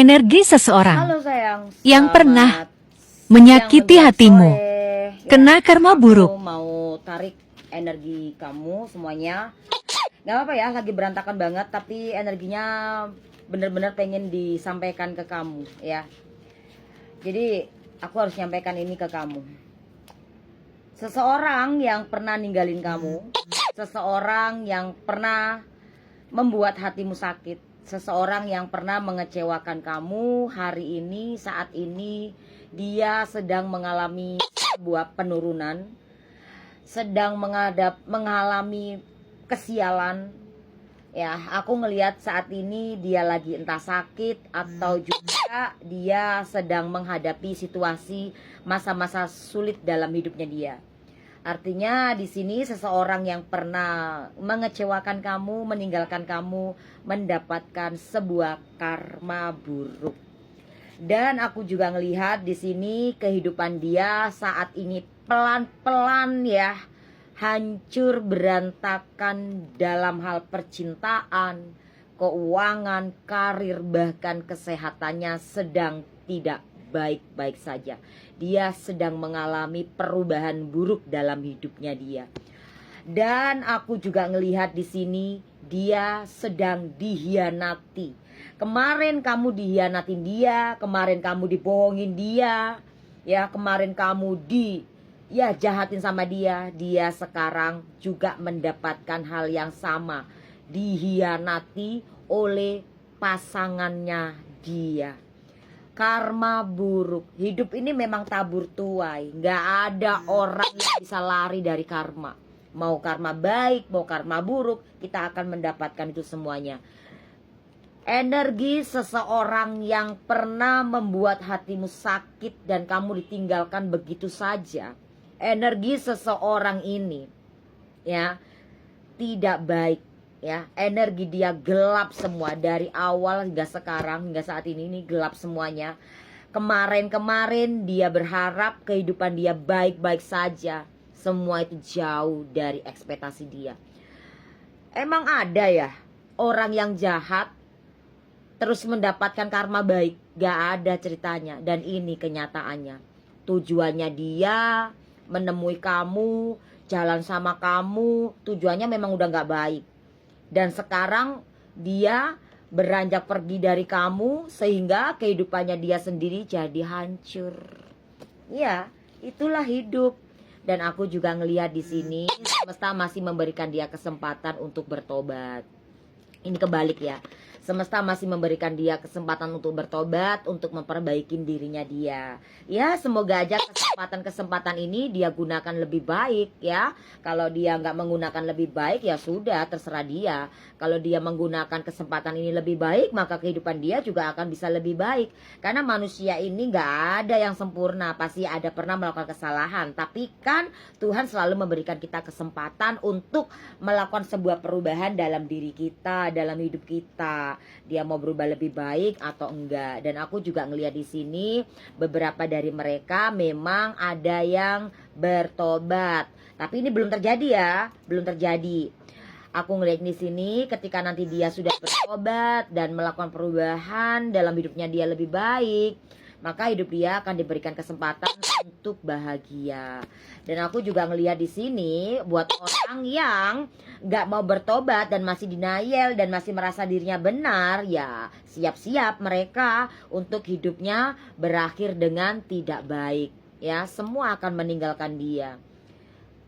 Energi seseorang Halo sayang, yang pernah selamat menyakiti siang menjelang hatimu sore. kena karma Aku buruk. mau tarik energi kamu semuanya. Gak apa-apa ya, lagi berantakan banget, tapi energinya bener-bener pengen disampaikan ke kamu ya. Jadi aku harus nyampaikan ini ke kamu. Seseorang yang pernah ninggalin kamu, seseorang yang pernah membuat hatimu sakit, seseorang yang pernah mengecewakan kamu, hari ini, saat ini dia sedang mengalami sebuah penurunan, sedang mengalami kesialan. Ya, aku ngelihat saat ini dia lagi entah sakit atau juga dia sedang menghadapi situasi masa-masa sulit dalam hidupnya dia. Artinya di sini seseorang yang pernah mengecewakan kamu, meninggalkan kamu, mendapatkan sebuah karma buruk. Dan aku juga ngelihat di sini kehidupan dia saat ini pelan-pelan ya hancur berantakan dalam hal percintaan, keuangan, karir, bahkan kesehatannya sedang tidak baik-baik saja. Dia sedang mengalami perubahan buruk dalam hidupnya dia. Dan aku juga ngelihat di sini dia sedang dihianati. Kemarin kamu dihianatin dia, kemarin kamu dibohongin dia, ya kemarin kamu jahatin sama dia. Dia sekarang juga mendapatkan hal yang sama, dihianati oleh pasangannya dia. Karma buruk. Hidup ini memang tabur tuai. Gak ada orang yang bisa lari dari karma. Mau karma baik, mau karma buruk, kita akan mendapatkan itu semuanya. Energi seseorang yang pernah membuat hatimu sakit dan kamu ditinggalkan begitu saja. Energi seseorang ini ya tidak baik ya. Energi dia gelap semua dari awal hingga sekarang, hingga saat ini gelap semuanya. Kemarin-kemarin dia berharap kehidupan dia baik-baik saja. Semua itu jauh dari ekspektasi dia. Emang ada ya orang yang jahat terus mendapatkan karma baik? Gak ada ceritanya. Dan ini kenyataannya. Tujuannya dia menemui kamu, jalan sama kamu, tujuannya memang udah gak baik. Dan sekarang dia beranjak pergi dari kamu sehingga kehidupannya dia sendiri jadi hancur. Ya, itulah hidup. Dan aku juga ngelihat di sini semesta masih memberikan dia kesempatan untuk bertobat. Ini kebalik ya. Semesta masih memberikan dia kesempatan untuk bertobat, untuk memperbaiki dirinya dia. Ya, semoga aja kesempatan-kesempatan ini dia gunakan lebih baik ya. Kalau dia nggak menggunakan lebih baik ya sudah, terserah dia. Kalau dia menggunakan kesempatan ini lebih baik, maka kehidupan dia juga akan bisa lebih baik. Karena manusia ini nggak ada yang sempurna, pasti ada pernah melakukan kesalahan. Tapi kan Tuhan selalu memberikan kita kesempatan untuk melakukan sebuah perubahan dalam diri kita, dalam hidup kita. Dia mau berubah lebih baik atau enggak. Dan aku juga ngelihat di sini beberapa dari mereka memang ada yang bertobat. Tapi ini belum terjadi ya, belum terjadi. Aku ngelihat di sini ketika nanti dia sudah bertobat dan melakukan perubahan dalam hidupnya dia lebih baik, maka hidup dia akan diberikan kesempatan untuk bahagia. Dan aku juga ngelihat di sini buat orang yang nggak mau bertobat dan masih denial dan masih merasa dirinya benar, ya siap-siap mereka untuk hidupnya berakhir dengan tidak baik. Ya, semua akan meninggalkan dia.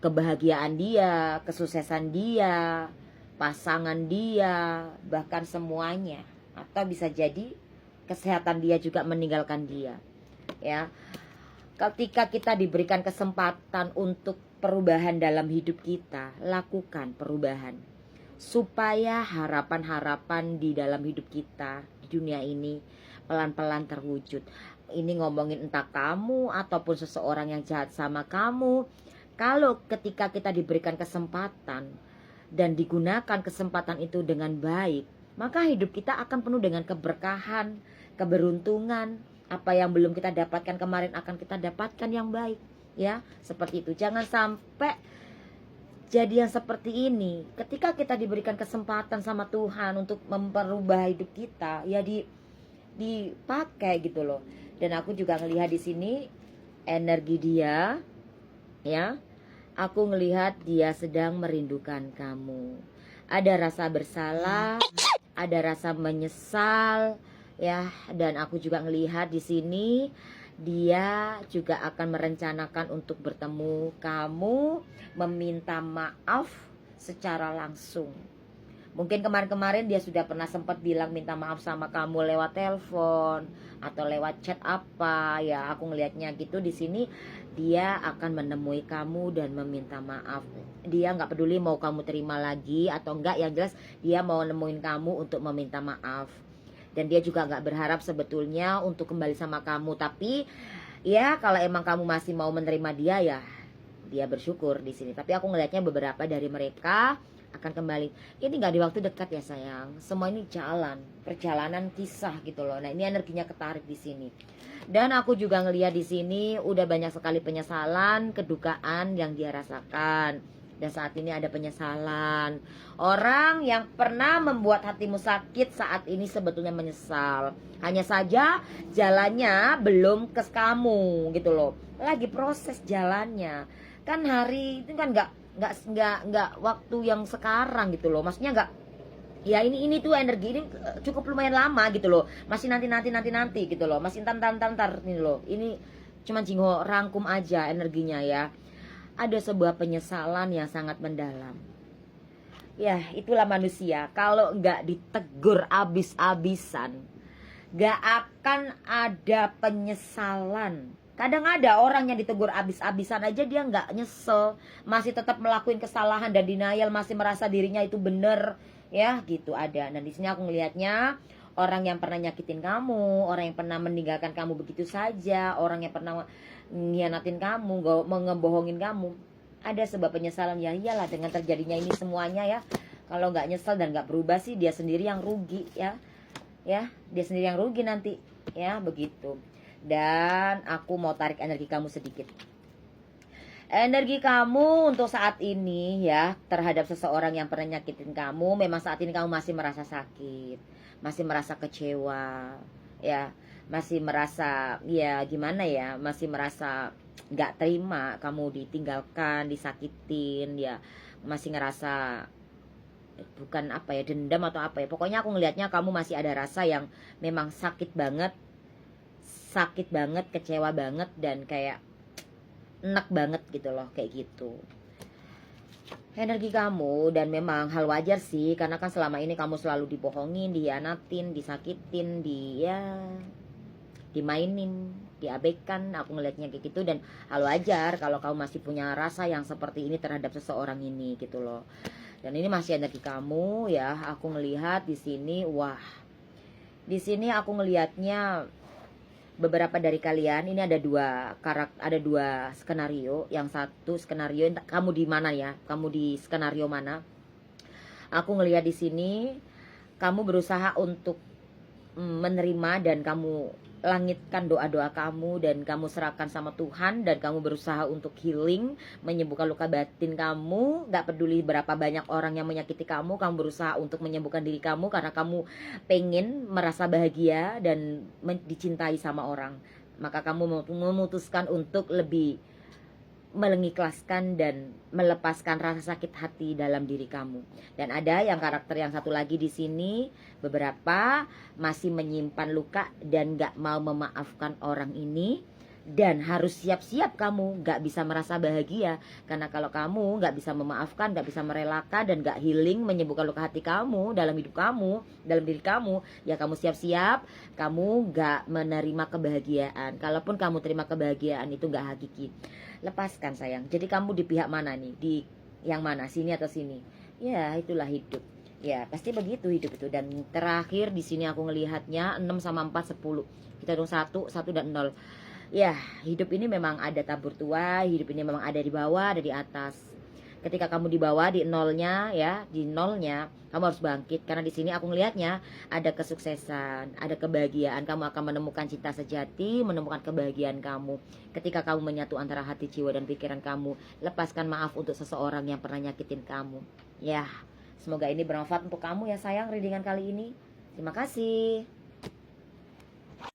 Kebahagiaan dia, kesuksesan dia, pasangan dia, bahkan semuanya. Atau bisa jadi kesehatan dia juga meninggalkan dia. Ya. Ketika kita diberikan kesempatan untuk perubahan dalam hidup kita, lakukan perubahan. Supaya harapan-harapan di dalam hidup kita di dunia ini pelan-pelan terwujud. Ini ngomongin entah kamu ataupun seseorang yang jahat sama kamu. Kalau ketika kita diberikan kesempatan dan digunakan kesempatan itu dengan baik, maka hidup kita akan penuh dengan keberkahan, keberuntungan. Apa yang belum kita dapatkan kemarin akan kita dapatkan yang baik. Ya, seperti itu. Jangan sampai jadi yang seperti ini. Ketika kita diberikan kesempatan sama Tuhan untuk memperubah hidup kita, ya dipakai gitu loh. Dan aku juga ngelihat di sini energi dia, ya. Aku ngelihat dia sedang merindukan kamu. Ada rasa bersalah, ada rasa menyesal, ya. Dan aku juga ngelihat di sini dia juga akan merencanakan untuk bertemu kamu, meminta maaf secara langsung. Mungkin kemarin-kemarin dia sudah pernah sempat bilang minta maaf sama kamu lewat telepon atau lewat chat apa, ya aku ngelihatnya gitu. Di sini dia akan menemui kamu dan meminta maaf. Dia nggak peduli mau kamu terima lagi atau enggak, yang jelas dia mau nemuin kamu untuk meminta maaf. Dan dia juga nggak berharap sebetulnya untuk kembali sama kamu, tapi ya kalau emang kamu masih mau menerima dia, ya dia bersyukur di sini. Tapi aku ngelihatnya beberapa dari mereka akan kembali. Ini nggak di waktu dekat ya sayang. Semua ini perjalanan kisah gitu loh. Nah ini energinya ketarik di sini. Dan aku juga ngelihat di sini udah banyak sekali penyesalan, kedukaan yang dia rasakan. Dan saat ini ada penyesalan. Orang yang pernah membuat hatimu sakit saat ini sebetulnya menyesal. Hanya saja jalannya belum ke kamu gitu loh. Lagi proses jalannya. Kan hari itu kan nggak waktu yang sekarang gitu loh. Maksudnya nggak, ya ini tuh energi ini cukup lumayan lama gitu loh. Masih nanti gitu loh. Masih ntar ini loh. Ini cuma jinggo rangkum aja energinya ya. Ada sebuah penyesalan yang sangat mendalam. Ya itulah manusia. Kalau nggak ditegur abis-abisan, nggak akan ada penyesalan. Kadang ada orang yang ditegur abis-abisan aja dia nggak nyesel, masih tetap melakukan kesalahan dan denial, masih merasa dirinya itu bener, ya gitu ada. Dan di sini aku ngelihatnya orang yang pernah nyakitin kamu, orang yang pernah meninggalkan kamu begitu saja, orang yang pernah ngianatin kamu, ngebohongin kamu, ada sebab penyesalan. Ya iyalah dengan terjadinya ini semuanya ya. Kalau nggak nyesel dan nggak berubah sih dia sendiri yang rugi ya, dia sendiri yang rugi nanti ya begitu. Dan aku mau tarik energi kamu sedikit. Energi kamu untuk saat ini ya terhadap seseorang yang pernah nyakitin kamu, memang saat ini kamu masih merasa sakit, masih merasa kecewa, ya, masih merasa ya gimana ya, masih merasa nggak terima kamu ditinggalkan, disakitin, ya, masih ngerasa bukan apa ya, dendam atau apa ya. Pokoknya aku ngelihatnya kamu masih ada rasa yang memang sakit banget, kecewa banget, dan kayak enak banget gitu loh, kayak gitu energi kamu. Dan memang hal wajar sih, karena kan selama ini kamu selalu dibohongin, dihianatin, disakitin, dimainin, diabaikan. Aku ngelihatnya kayak gitu, dan hal wajar kalau kamu masih punya rasa yang seperti ini terhadap seseorang ini gitu loh. Dan ini masih energi kamu ya. Aku ngelihat di sini, wah, di sini aku ngelihatnya beberapa dari kalian ini ada dua skenario. Yang satu skenario kamu di mana ya? Kamu di skenario mana? Aku ngelihat di sini kamu berusaha untuk menerima, dan kamu langitkan doa-doa kamu dan kamu serahkan sama Tuhan, dan kamu berusaha untuk healing, menyembuhkan luka batin kamu. Gak peduli berapa banyak orang yang menyakiti kamu berusaha untuk menyembuhkan diri kamu karena kamu pengen merasa bahagia dan dicintai sama orang. Maka kamu memutuskan untuk lebih mengikhlaskan dan melepaskan rasa sakit hati dalam diri kamu. Dan ada yang karakter yang satu lagi di sini, beberapa masih menyimpan luka dan gak mau memaafkan orang ini. Dan harus siap-siap kamu gak bisa merasa bahagia, karena kalau kamu gak bisa memaafkan, gak bisa merelakan, dan gak healing, menyembuhkan luka hati kamu dalam hidup kamu, dalam diri kamu, ya kamu siap-siap kamu gak menerima kebahagiaan. Kalaupun kamu terima kebahagiaan itu gak hakiki. Lepaskan sayang. Jadi kamu di pihak mana nih? Di yang mana? Sini atau sini? Ya itulah hidup. Ya pasti begitu hidup itu. Dan terakhir di sini aku ngelihatnya 6 sama 4 10. Kita hitung 1 dan 0. Ya hidup ini memang ada tabur tuai. Hidup ini memang ada di bawah, ada di atas. Ketika kamu di bawah, di nolnya ya, di nolnya kamu harus bangkit. Karena di sini aku ngelihatnya ada kesuksesan, ada kebahagiaan. Kamu akan menemukan cinta sejati, menemukan kebahagiaan kamu. Ketika kamu menyatu antara hati, jiwa, dan pikiran kamu. Lepaskan maaf untuk seseorang yang pernah nyakitin kamu. Ya, semoga ini bermanfaat untuk kamu ya sayang, readingan kali ini. Terima kasih.